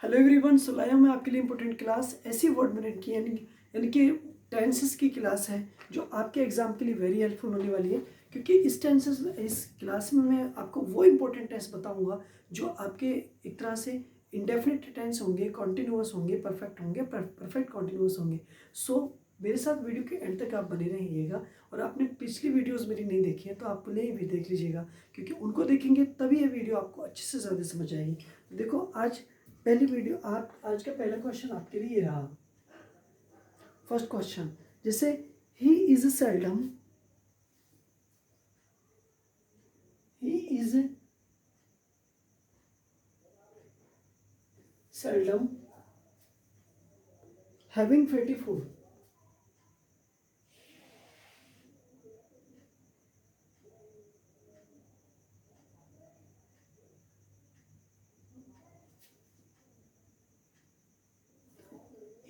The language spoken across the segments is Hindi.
हेलो एवरीवन, सो लाया मैं आपके लिए इंपॉर्टेंट क्लास ऐसी वर्ड मिनट की यानी कि टेंसेस की क्लास है जो आपके एग्जाम के लिए वेरी हेल्पफुल होने वाली है। क्योंकि इस क्लास में मैं आपको वो इंपॉर्टेंट टेंस बताऊंगा जो आपके एक तरह से इंडेफिनिट टेंस होंगे, कॉन्टिन्यूअस होंगे, परफेक्ट कॉन्टिन्यूअस होंगे। सो मेरे साथ वीडियो के एंड तक आप बने रहिएगा। और आपने पिछली वीडियोस मेरी नहीं देखी है तो आप उन्हें भी देख लीजिएगा, क्योंकि उनको देखेंगे तभी ये वीडियो आपको अच्छे से ज़्यादा समझ आएगी। तो देखो, आज का पहला क्वेश्चन आपके लिए रहा। फर्स्ट क्वेश्चन, जैसे he is seldom having fatty food.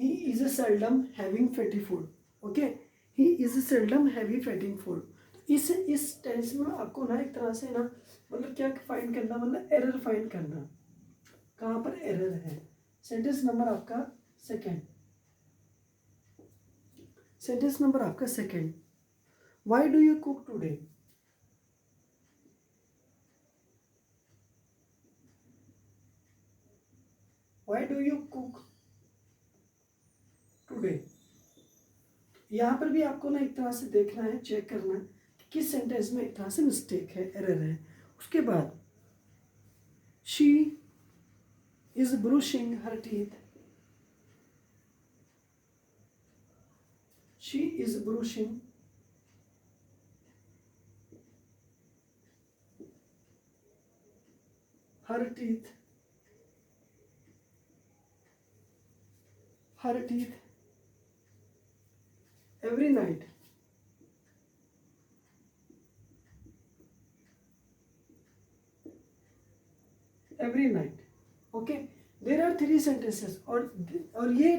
He is seldom having fatty food. Okay, he is seldom having fatty food. इस टेंस में आपको ना एक तरह से ना मतलब क्या फाइंड करना, मतलब एरर फाइंड करना, कहाँ पर एरर है। सेंटेंस नंबर आपका second, why do you cook today. Why do you cook today. यहाँ पर भी आपको ना एक तरह से देखना है, चेक करना है कि किस सेंटेंस में एक तरह से मिस्टेक है, एरर है। उसके बाद she is brushing her teeth. She is brushing her teeth every night. Okay, there are 3 sentences. और ये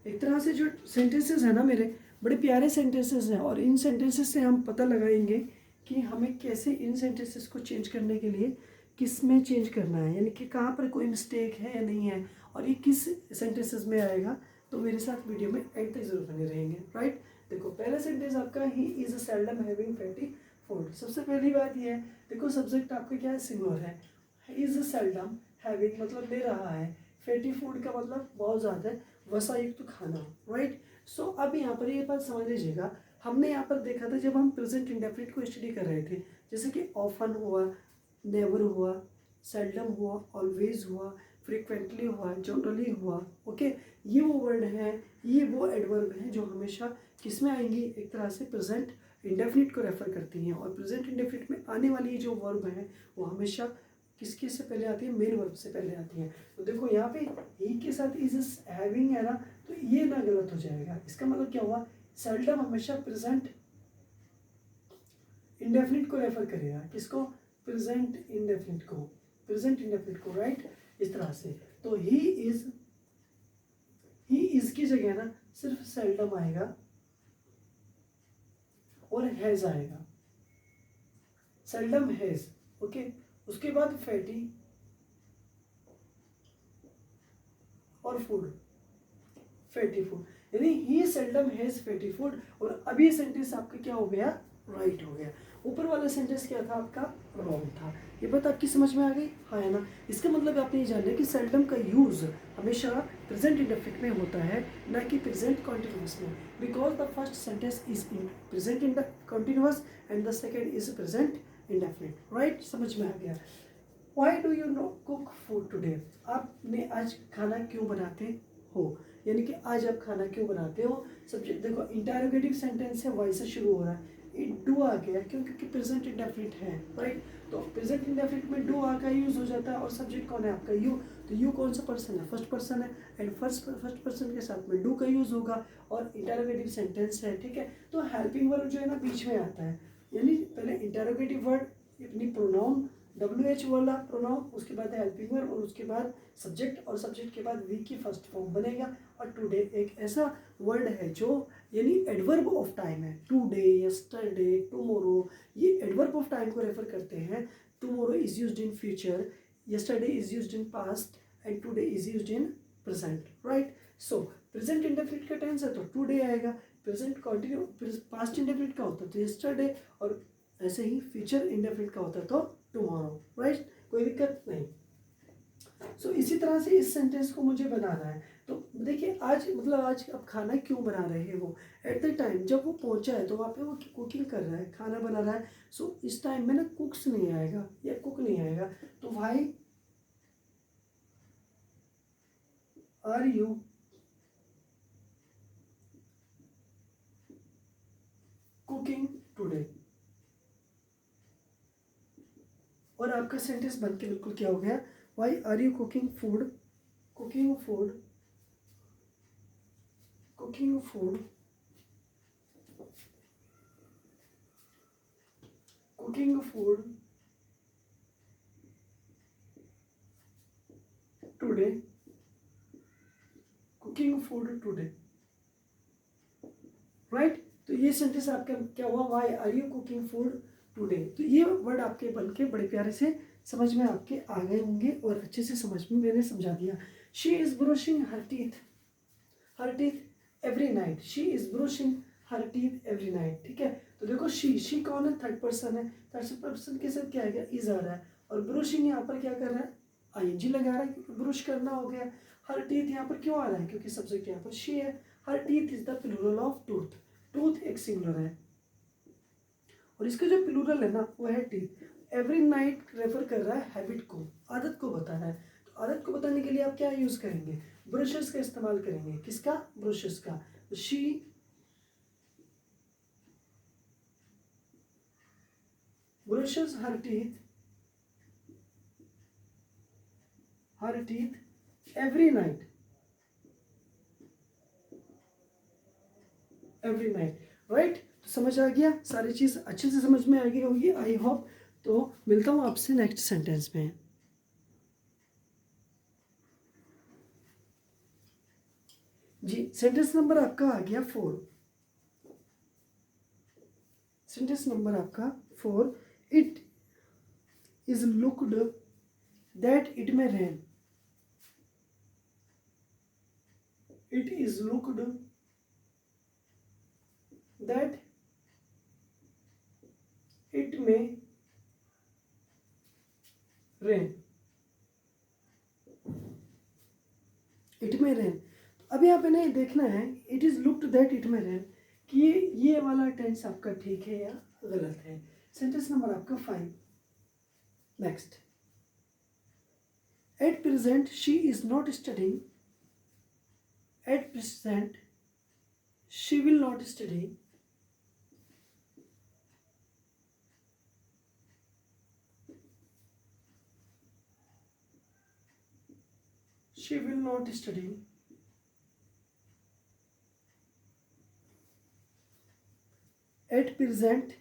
एक तरह से जो सेंटेंसेस है ना मेरे, बड़े प्यारे सेंटेंसेस हैं। और इन सेंटेंसेस से हम पता लगाएंगे कि हमें कैसे इन सेंटेंसेस को चेंज करने के लिए किस में चेंज करना है, यानी कि कहाँ पर कोई मिस्टेक है या नहीं है, और ये किस सेंटेंसेस में आएगा। तो मेरे साथ वीडियो में एंड तक जरूर बने रहेंगे, राइट। देखो, पहला सेंटेंस आपका he is seldom having fatty food. सबसे पहली बात ये है, देखो सब्जेक्ट आपका क्या है, सिंगुलर है। इज सेल्डम हैविंग मतलब ले रहा है, फैटी फूड का मतलब बहुत ज़्यादा वसा युक्त खाना, राइट। सो अब यहाँ पर ये बात समझ लीजिएगा, हमने यहाँ पर देखा था जब हम प्रेजेंट इंडेफिनिट को स्टडी कर रहे थे, जैसे कि ऑफन हुआ, नेवर हुआ, सेल्डम हुआ, ऑलवेज हुआ, फ्रीक्वेंटली हुआ, जनरली हुआ। ओके, ये वो वर्ड हैं, ये वो एडवर्ब हैं जो हमेशा किस में आएंगी, एक तरह से प्रेजेंट इंडेफिनिट को रेफर करती हैं। और प्रेजेंट इंडेफिनिट में आने वाली जो वर्ब हैं वो हमेशा किसके से पहले आती है, मेन वर्ब से पहले आती हैं। तो देखो यहाँ पे ही के साथ इज हैविंग है ना, तो ये ना गलत हो जाएगा। इसका मतलब क्या हुआ, सेल्डम हमेशा प्रेजेंट इंडेफिनिट को रेफर करेगा। किसको, प्रेजेंट इंडेफिनिट को, राइट। इस तरह से तो ही इज की जगह ना सिर्फ सेल्डम आएगा और हैज आएगा, सेल्डम हैज। ओके, उसके बाद फैटी और फूड, फैटी फूड, यानी ही सेल्डम हैज फैटी फूड। और अभी सेंटेंस आपका क्या हो गया, राइट हो गया। ऊपर वाला सेंटेंस क्या था आपका, रॉन्ग था। ये बात आपकी समझ में आ गई, हाँ है ना। इसका मतलब आपने ये जान लिया कि सेल्डम का यूज हमेशा प्रेजेंट इंडेफिनिट में होता है, ना कि प्रेजेंट कॉन्टिन्यूअस में। Because the first sentence is in present in the continuous and the second is present indefinite, right. समझ में आ गया। Why do you not cook food today? आपने आज खाना क्यों बनाते हो, यानी कि आज आप खाना क्यों बनाते हो। सब्जेक्ट देखो, इंटरोगेटिव सेंटेंस है, वाई से शुरू हो रहा है, डू आ गया क्यों, क्योंकि प्रेजेंट इंडेफिनिट है, राइट। तो प्रेजेंट इंडेफिनिट में डू आ का यूज हो जाता है। और सब्जेक्ट कौन है आपका, यू। तो यू कौन सा पर्सन है, फर्स्ट पर्सन है, एंड फर्स्ट पर्सन के साथ में डू का यूज होगा। और इंटरोगेटिव सेंटेंस है, ठीक है। तो हेल्पिंग वर्ब जो है ना बीच में आता है, यानी पहले इंटरोगेटिव वर्ड अपनी प्रोनाउन WH वाला प्रोनाउन, उसके बाद हेल्पिंग वर्ब, और उसके बाद सब्जेक्ट, और सब्जेक्ट के बाद वी की फर्स्ट फॉर्म बनेगा। और टुडे एक ऐसा वर्ड है जो यानी एडवर्ब ऑफ टाइम है। टुडे, यस्टरडे, टुमारो, ये एडवर्ब ऑफ टाइम को रेफर करते हैं। Tomorrow is used in future, yesterday is used in past, and today is used in present, right. So present indefinite का टेंस है तो टुडे आएगा, प्रेजेंट कंटिन्यू पास्ट इंडेफिनिट का होता है तो यस्टरडे, और ऐसे ही फ्यूचर इंडेफिनिट का होता है तो टुमारो, राइट। कोई दिक्कत नहीं। सो इसी तरह से इस सेंटेंस को मुझे बनाना है। तो देखिए आज मतलब आज अब खाना क्यों बना रहे हैं वो, एट द टाइम जब वो पहुंचा है तो वहाँ पे वो कुकिंग कर रहा है, खाना बना रहा है। सो इस टाइम में ना कुक्स नहीं आएगा या कुक नहीं आएगा, तो why are you cooking today, और आपका सेंटेंस बन के बिल्कुल क्या हो गया, why are you cooking food, cooking food, cooking food, cooking food today, cooking food today, right. तो ये सेंटेंस आपका क्या हुआ, why are you cooking food today. तो ये वर्ड आपके बन के बड़े प्यारे से समझ में आपके आ गए होंगे और अच्छे से समझ में मैंने समझा दिया। She is brushing her teeth every night, she is brushing her teeth every night, ठीक है। तो देखो शी कौन है, थर्ड पर्सन है, थर्ड पर्सन के साथ क्या आएगा, इज आ रहा है, और ब्रशिंग यहाँ पर क्या कर रहा है, आईएनजी लगा रहा है क्योंकि ब्रश करना हो गया। हर टीथ यहाँ पर क्यों आ रहा है, क्योंकि सब्जेक्ट यहाँ पर शी है। Her teeth is the plural of tooth, tooth एक सिंगुलर है और इसका जो प्लूरल है ना वो है टीथ। एवरी नाइट रेफर कर रहा है हैबिट को, आदत को बता रहा है। तो आदत को बताने के लिए आप क्या यूज करेंगे, ब्रशेस का इस्तेमाल करेंगे। किसका, ब्रशेस का। तो she brushes her teeth every night, every night, right. तो समझ आ गया, सारी चीज़ अच्छे से समझ में आ गई होगी आई होप। तो मिलता हूँ आपसे नेक्स्ट सेंटेंस में। जी सेंटेंस नंबर आपका आ गया 4। सेंटेंस नंबर आपका 4, it is looked that it may rain, it is looked that it may rain, it may rain. अब यहाँ पे नहीं देखना है it is looked that it may rain कि ये वाला टेंस आपका ठीक है या गलत है। सेंटेंस नंबर आपका 5। Next, at present she is not studying, at present she will not study, she will not study, at present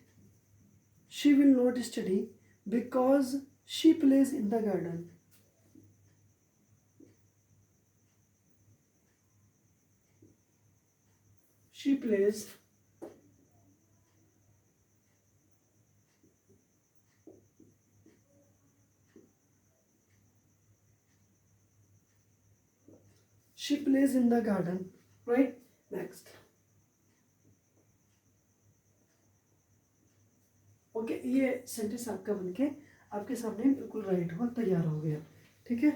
she will not study because she plays in the garden, she plays in the garden, right। next, okay ये सेंटेंस आपका बनके आपके सामने बिल्कुल राइट हुआ, तैयार हो गया, ठीक है।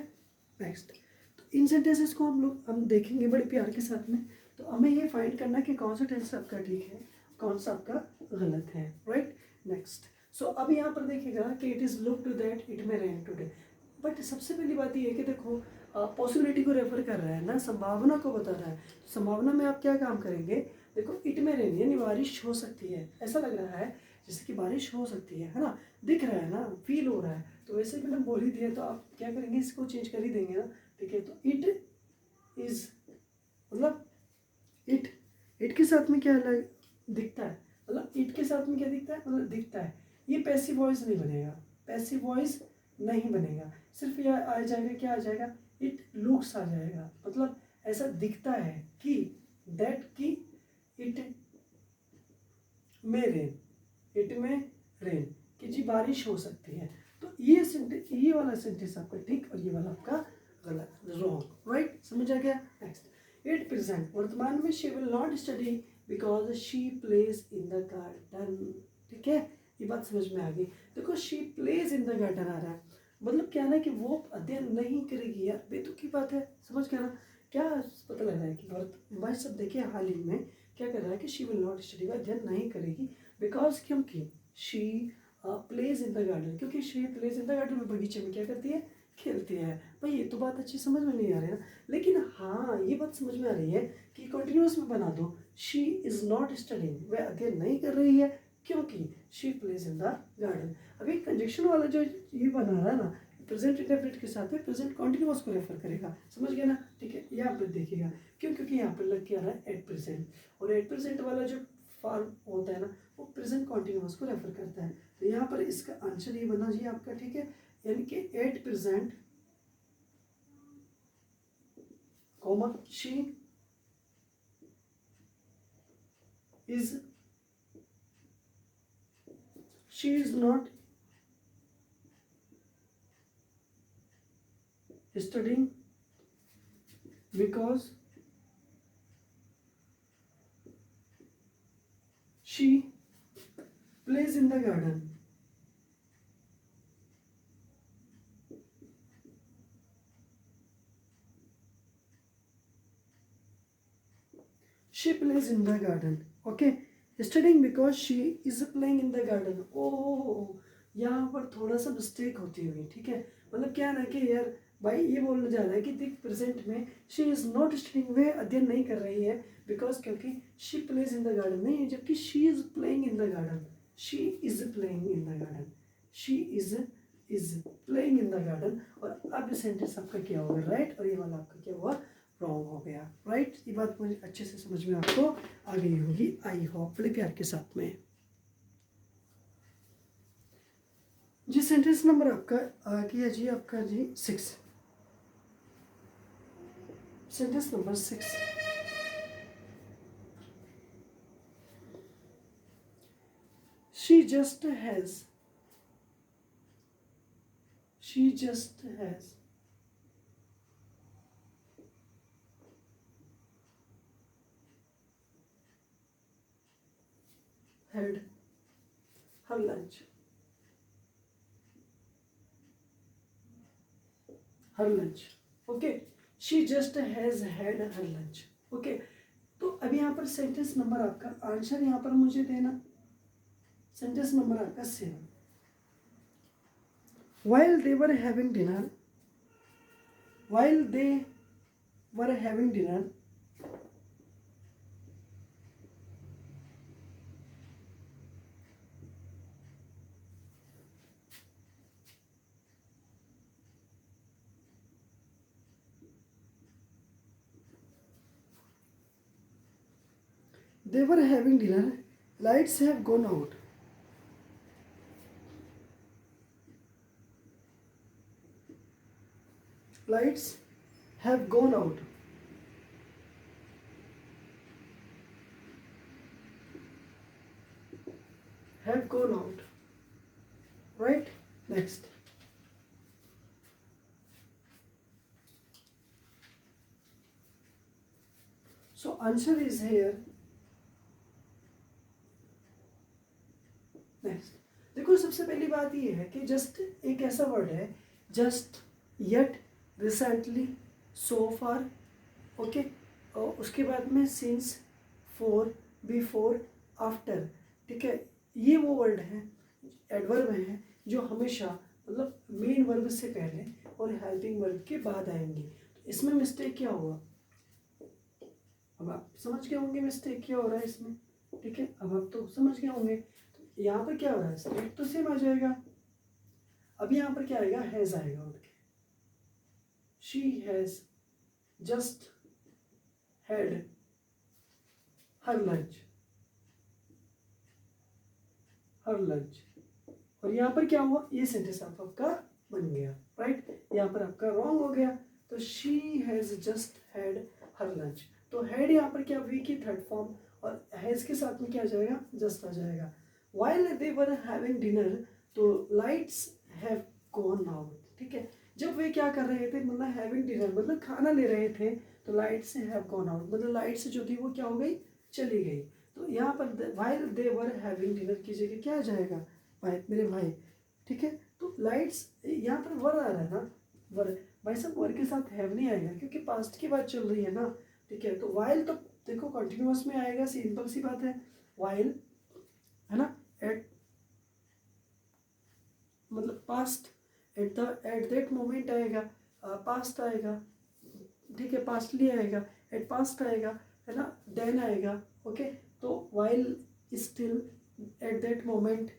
नेक्स्ट, तो इन सेंटेंसेस को हम देखेंगे बड़े प्यार के साथ में। तो हमें ये फाइंड करना कि कौन सा टेंस आपका ठीक है, कौन सा आपका गलत है, राइट। नेक्स्ट, सो अब यहाँ पर देखिएगा कि it is look to that it may rain today. But सबसे पहली बात ये है कि देखो पॉसिबिलिटी को रेफर कर रहा है ना, संभावना को बता रहा है। तो संभावना में आप क्या काम करेंगे, देखो इट में रेन यानी बारिश हो सकती है, ऐसा लग रहा है जैसे कि बारिश हो सकती है ना, दिख रहा है ना, फील हो रहा है। तो वैसे मैंने बोल ही दिया तो आप क्या करेंगे, इसको चेंज कर ही देंगे ना, ठीक है। तो इट इज मतलब इट के साथ में क्या दिखता है, मतलब इट के साथ में क्या दिखता है, मतलब दिखता है। ये पैसिव वॉइस नहीं बनेगा, पैसिव वॉइस नहीं बनेगा, सिर्फ यह आ जाएगा, क्या आ जाएगा, इट लुक्स आ जाएगा। मतलब ऐसा दिखता है कि दैट की it may rain, it may rain कि जी बारिश हो सकती है। तो ये वाला सेंटेंस आपका ठीक और ये वाला आपका गलत, रॉन्ग, राइट, समझ आ गया। नेक्स्ट, एट प्रेजेंट, वर्तमान में she will not study because she plays in the garden. ठीक है, ये बात समझ में आ गई। देखो she plays in the garden आ रहा है, मतलब क्या ना कि वो अध्ययन नहीं करेगी यार, बेतुकी बात है, समझ गया ना। क्या पता लग रहा है कि भाई सब देखिए हाल ही में क्या कर रहा है कि शी विल नॉट स्टडी, वह अध्ययन नहीं करेगी बिकॉज, क्योंकि she plays in the garden, क्योंकि she plays in the garden में बगीचे में क्या करती है, खेलती है। भाई ये तो बात अच्छी समझ में नहीं आ रही ना, लेकिन हाँ ये बात समझ में आ रही है कि कंटिन्यूस में बना दो, शी इज नॉट स्टडिंग, वह अध्ययन नहीं कर रही है क्योंकि she plays in the garden. अभी कंजक्शन वाला जो ये बना रहा है ना, प्रेजेंट इंडेफिनिट के साथ में प्रेजेंट कॉन्टिन्यूअस को रेफर करेगा, समझ गया ना। ठीक है, यहाँ पर देखिएगा क्यों, क्योंकि यहाँ पर लग के आ रहा है एट प्रेजेंट, और एट प्रेजेंट वाला जो फॉर्म होता है ना वो प्रेजेंट कॉन्टिन्यूअस को रेफर करता है। तो यहाँ पर इसका आंसर ये बनना चाहिए आपका, ठीक है, यानी कि at present comma she is not studying because she plays in the garden. She plays in the garden. Okay, studying because she is playing in the garden. ओह, यहाँ पर थोड़ा सा मिस्टेक होती हुई, ठीक है, मतलब क्या ना कि यार भाई ये बोलने जा रहा है कि देख प्रेजेंट में शी इज नॉट स्टडिंग, वे अध्ययन नहीं कर रही है बिकॉज, क्योंकि she plays in the garden नहीं है, जबकि she is playing in the garden, she is playing in the garden, she is playing in the garden. और अब सेंटेंस आपका क्या होगा, राइट, और ये वाला आपका क्या हुआ, रॉन्ग हो गया, राइट। ये बात मुझे अच्छे से समझ में आपको आ गई होगी, आई होप, बड़े प्यार के साथ में। जी सेंटेंस नंबर आपका आ गया जी, आपका जी 6, sentence number 6, she just has had her lunch, okay, she just has had her lunch, okay. तो अभी यहाँ पर सेंटेंस नंबर आपका आंसर यहाँ पर मुझे देना, सेंटेंस नंबर आपका 7, while they were having dinner, lights have gone out. Lights have gone out. Have gone out. Right? Next. So answer is here. Next, देखो सबसे पहली बात ये है कि जस्ट एक ऐसा वर्ड है, जस्ट, येट, रिसेंटली, सो फार, ओके, और उसके बाद में सिंस, फॉर, बिफोर, आफ्टर, ठीक है, ये वो वर्ड है, एडवर्ब है, जो हमेशा मतलब मेन वर्ब से पहले और हेल्पिंग वर्ब के बाद आएंगे। तो इसमें मिस्टेक क्या हुआ, अब आप समझ गए होंगे मिस्टेक क्या हो रहा है इसमें, ठीक है, अब आप तो समझ गए होंगे। यहाँ पर क्या हो रहा है, स्टेट तो सेम आ जाएगा, अब यहाँ पर क्या आएगा, हैज आएगा उठ के, she has just had her lunch, और यहाँ पर क्या हुआ, ये सेंटेंस आपका बन गया, राइट, यहाँ पर आपका रॉन्ग हो गया। तो she has just had her lunch, तो हैड यहाँ पर क्या, वी की थर्ड फॉर्म, और हैज के साथ में क्या आ जाएगा, जस्ट आ जाएगा। While they were having dinner, तो lights have gone out, ठीक है, जब वे क्या कर रहे थे, मतलब हैविंग डिनर मतलब खाना ले रहे थे, तो लाइट्स हैव गॉन आउट, मतलब लाइट्स जो थी वो क्या हो गई, चली गई। तो यहाँ पर while they were having dinner की जगह क्या आ जाएगा, भाई मेरे भाई, ठीक है। तो लाइट्स यहाँ पर वर आ रहा है ना, वर, भाई साहब वर के साथ हैव नहीं आएगा क्योंकि पास्ट की बात चल रही है ना, ठीक है। तो व्हाइल तो देखो कंटिन्यूअस में आएगा, सिंपल सी बात है, व्हाइल है ना, एट मतलब पास्ट, एट दैट मोमेंट आएगा, पास्ट आएगा, ठीक है, पास्टली आएगा, एट पास्ट आएगा, है ना, देन आएगा, ओके। तो while still, at that moment,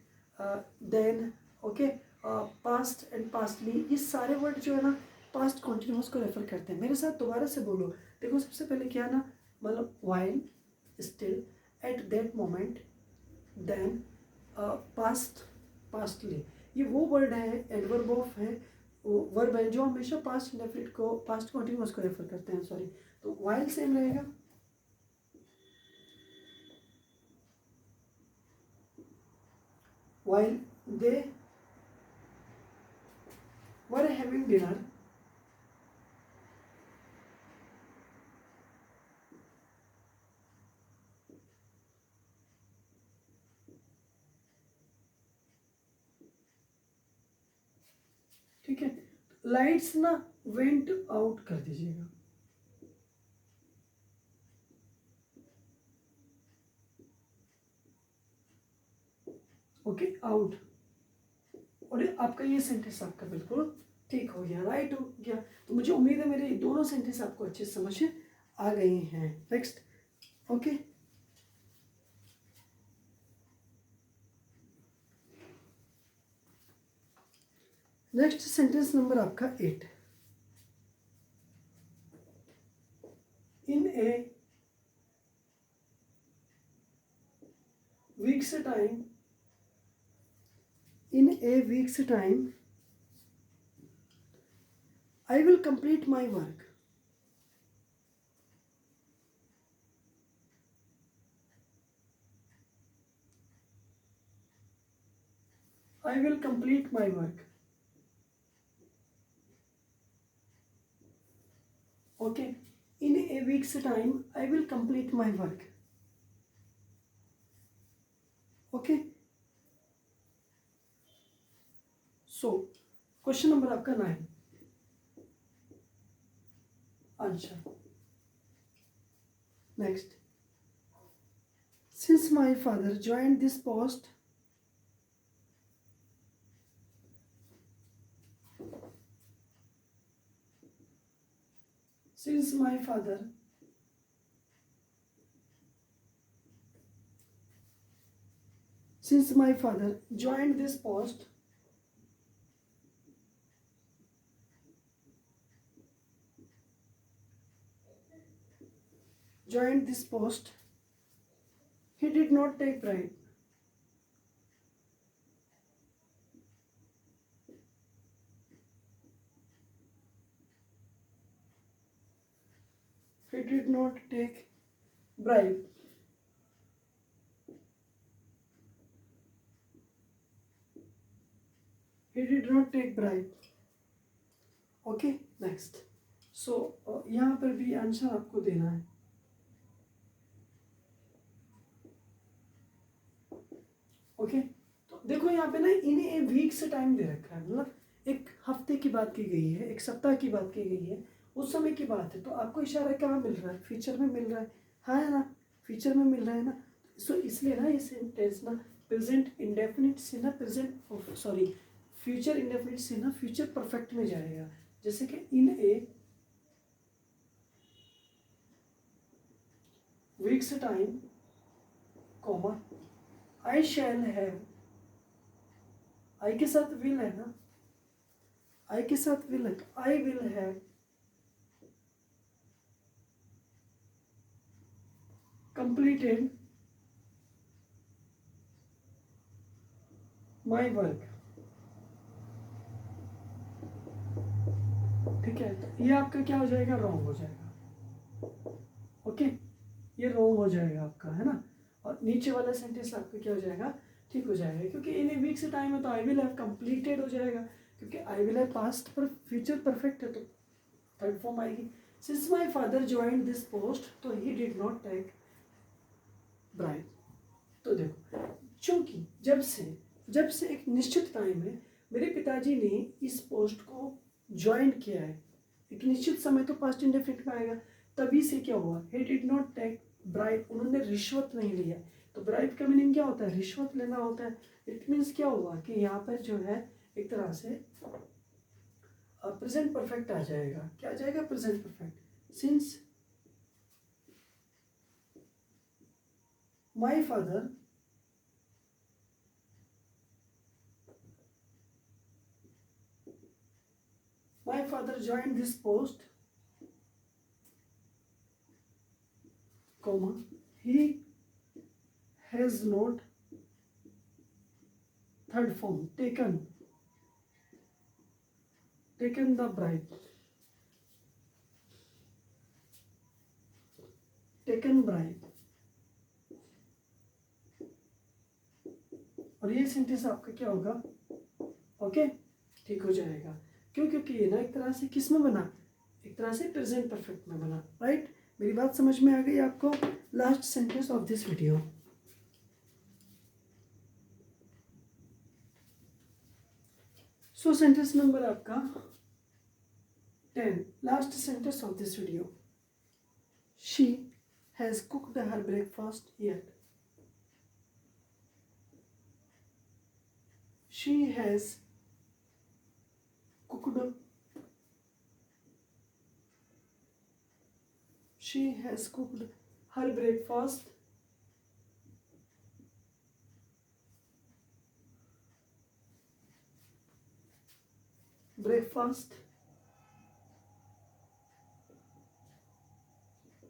then, okay, past and pastly, ये सारे वर्ड जो है ना पास्ट कॉन्टिन्यूस को रेफर करते हैं। मेरे साथ दोबारा से बोलो, देखो सबसे पहले क्या ना, मतलब while still, at that moment, then, past, pastly, ये वो वर्ड है, एडवर्ब ऑफ है, वर्ब है जो हमेशा पास्ट इंडेफिनिट को, पास्ट कॉन्टिन्यूअस को रेफर करते हैं, सॉरी। तो वाइल सेम रहेगा, while they were having dinner, ठीक है। लाइट्स ना वेंट आउट कर दीजिएगा, ओके, आउट। और आपका ये सेंटेंस आपका बिल्कुल ठीक हो गया, राइट हो गया। तो मुझे उम्मीद है मेरे दोनों सेंटेंस आपको अच्छे समझ आ गए हैं। Next, okay, next sentence number आपका 8। In a week's time, in a week's time I will complete my work, I will complete my work, okay, in a week's time I will complete my work, okay। so question number आपका 9, answer. Next, since my father joined this post, since my father joined this post, he did not take bribe, he did not take bribe, he did not take bribe, okay. Next, so यहाँ पर भी आंसर आपको देना है, ओके। तो देखो यहाँ पे ना इन्हें एक वीक से टाइम दे रखा है, मतलब एक हफ्ते की बात की गई है, एक सप्ताह की बात की गई है, उस समय की बात है। तो आपको इशारा कहाँ मिल रहा है, फ्यूचर में मिल रहा है, हाँ है ना, फ्यूचर में मिल रहा है ना। सो इसलिए ना ये सेंटेंस ना प्रेजेंट इंडेफिनिट से ना प्रेजेंट, सॉरी, फ्यूचर इंडेफिनिट से ना फ्यूचर परफेक्ट में जाएगा। जैसे कि in a week's time, comma, I shall have, I के साथ विल है ना, आई के साथ विल है, I will have completed my work, ठीक है। तो ये आपका क्या हो जाएगा, रॉन्ग हो जाएगा, ओके, ये रॉन्ग हो जाएगा आपका, है ना। और नीचे वाला सेंटेंस आपका क्या हो जाएगा, ठीक हो जाएगा, क्योंकि इन ए वीक से टाइम है तो आई विल हैव कंप्लीटेड हो जाएगा, क्योंकि आई विल है पास्ट पर फ्यूचर परफेक्ट है तो थर्ड फॉर्म आएगी। Since my father join this post तो he did not take bribe. तो देखो चूंकि जब से एक निश्चित टाइम है मेरे पिताजी ने इस पोस्ट को ज्वाइन किया है, एक निश्चित समय तो पास्ट इंडेफिनिट में आएगा, तभी से क्या हुआ, he did not take bribe, उन्होंने रिश्वत नहीं लिया। तो ब्राइब का मीनिंग क्या होता है, रिश्वत लेना होता है। इट मीन्स क्या हुआ कि यहाँ पर जो है एक तरह से प्रेजेंट परफेक्ट आ जाएगा। क्या आ जाएगा, present perfect. Since my father joined this post, comma, he has not third form taken the bribe, taken bribe। और ये सेंटेंस आपका क्या होगा, ओके ठीक हो जाएगा। क्यों, क्योंकि ये ना एक तरह से किस में बना, एक तरह से प्रेजेंट परफेक्ट में बना, राइट। मेरी बात समझ में आ गई आपको। Last sentence of this video, so sentence number आपका 10, last sentence of this video, she has cooked her breakfast yet, she has cooked her breakfast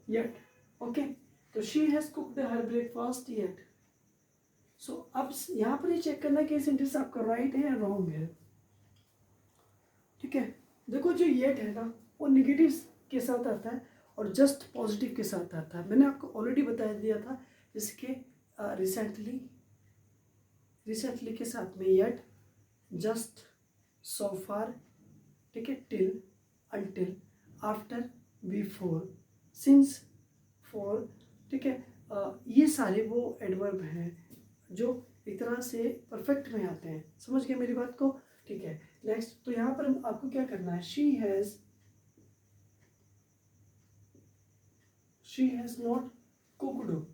yet, okay, तो she has cooked her breakfast yet। सो अब यहाँ पर ये चेक करना कि सेंटेंस आपका राइट है या रॉन्ग है, ठीक है। देखो जो येट है ना वो निगेटिव के साथ आता है और जस्ट पॉजिटिव के साथ आता है। मैंने आपको ऑलरेडी बता दिया था इसके रिसेंटली के साथ में येट, जस्ट, सो फार, ठीक है, till, until, after, before, since, for, ठीक है। ये सारे वो एडवर्ब हैं जो एक तरह से परफेक्ट में आते हैं। समझ गए मेरी बात को, ठीक है। नेक्स्ट तो यहाँ पर आपको क्या करना है, she has not cooked,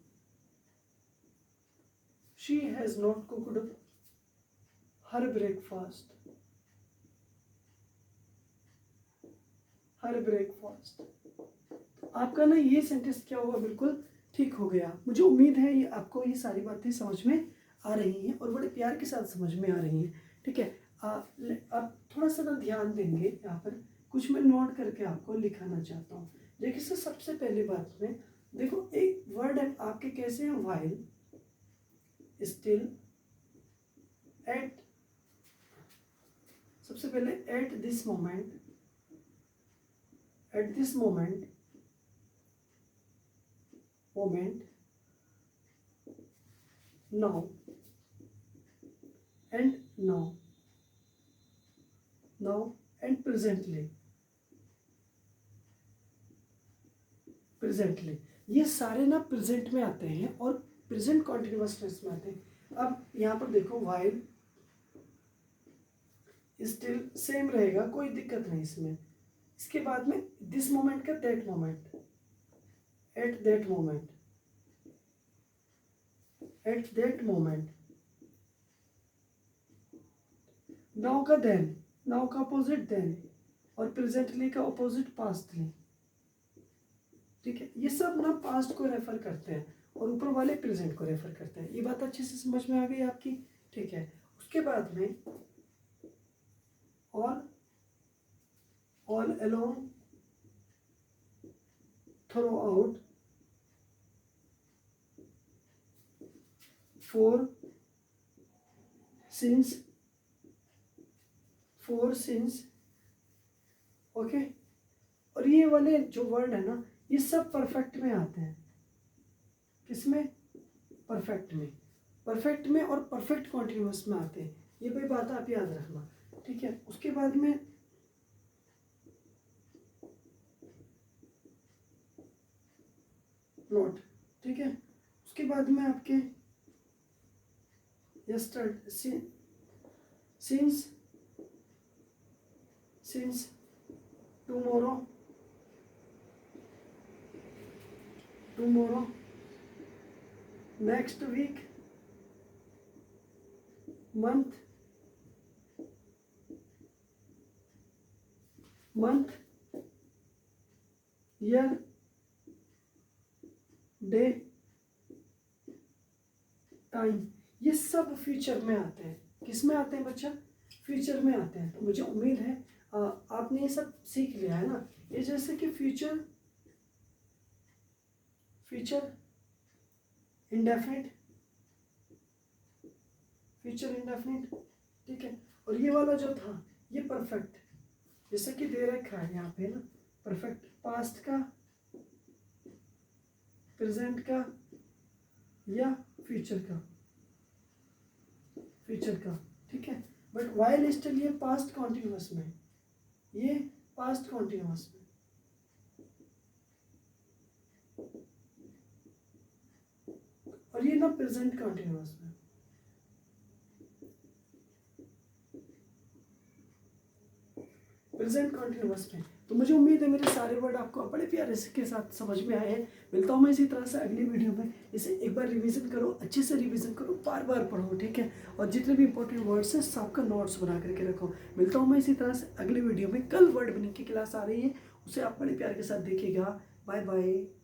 she has not cooked her breakfast, आपका ना ये सेंटेंस क्या हुआ, बिल्कुल ठीक हो गया। मुझे उम्मीद है ये आपको ये सारी बातें समझ में आ रही हैं और बड़े प्यार के साथ समझ में आ रही हैं, ठीक है। आप थोड़ा सा ना ध्यान देंगे, यहाँ पर कुछ मैं नोट करके आपको लिखाना चाहता हूँ। देखिए सर, सबसे पहली बात में देखो एक वर्ड है आपके कैसे हैं, व्हाइल, स्टिल, एट, सबसे पहले at this moment, now and presently, ये सारे ना प्रेजेंट में आते हैं और प्रेजेंट कॉन्टिन्यूअस टेंस में आते हैं। अब यहाँ पर देखो व्हाइल, स्टिल सेम रहेगा, कोई दिक्कत नहीं इसमें। इसके बाद में दिस मोमेंट का that moment, eight that moment, now का देन, नाउ का अपोजिट देन, और प्रेजेंटली का अपोजिट पास्टली, ठीक है। ये सब ना पास्ट को रेफर करते हैं और ऊपर वाले प्रेजेंट को रेफर करते हैं। ये बात अच्छे से समझ में आ गई आपकी, ठीक है। उसके बाद में all along, through out, four since, okay. और ये वाले जो वर्ड है ना ये सब परफेक्ट में आते हैं। किसमें, परफेक्ट में और परफेक्ट कॉन्टिन्यूअस में आते हैं। ये कोई बात आप याद रखना। ठीक है। उसके बाद में नॉट, ठीक है। उसके बाद में आपके yesterday, since tomorrow, next week, month, year, day, time, ये सब फ्यूचर में आते हैं। किस में आते हैं बच्चा? फ्यूचर में आते हैं। तो मुझे उम्मीद है आपने ये सब सीख लिया है ना। ये जैसे कि फ्यूचर इंडेफिनिट, ठीक है। और ये वाला जो था ये परफेक्ट, जैसे कि दे रखा है यहाँ पे ना, परफेक्ट पास्ट का, प्रेजेंट का या फ्यूचर का, ठीक है। बट वाइल स्टिल ये पास्ट कॉन्टिन्यूअस में, ये पास्ट कॉन्टिन्यूअस में, और ये ना प्रेजेंट कॉन्टिन्यूअस में। प्रेजेंट कॉन्टिन्यूअस में। तो मुझे उम्मीद है मेरे सारे वर्ड आपको बड़े प्यारे के साथ समझ में आए हैं। मिलता हूँ मैं इसी तरह से अगली वीडियो में। इसे एक बार रिवीजन करो, अच्छे से रिवीजन करो, बार बार पढ़ो, ठीक है। और जितने भी इंपॉर्टेंट वर्ड्स हैं सबका नोट्स बना करके रखो। मिलता हूँ मैं इसी तरह से अगली वीडियो में। कल वर्ड मीनिंग की क्लास आ रही है, उसे आप बड़े प्यार के साथ देखिएगा। Bye bye.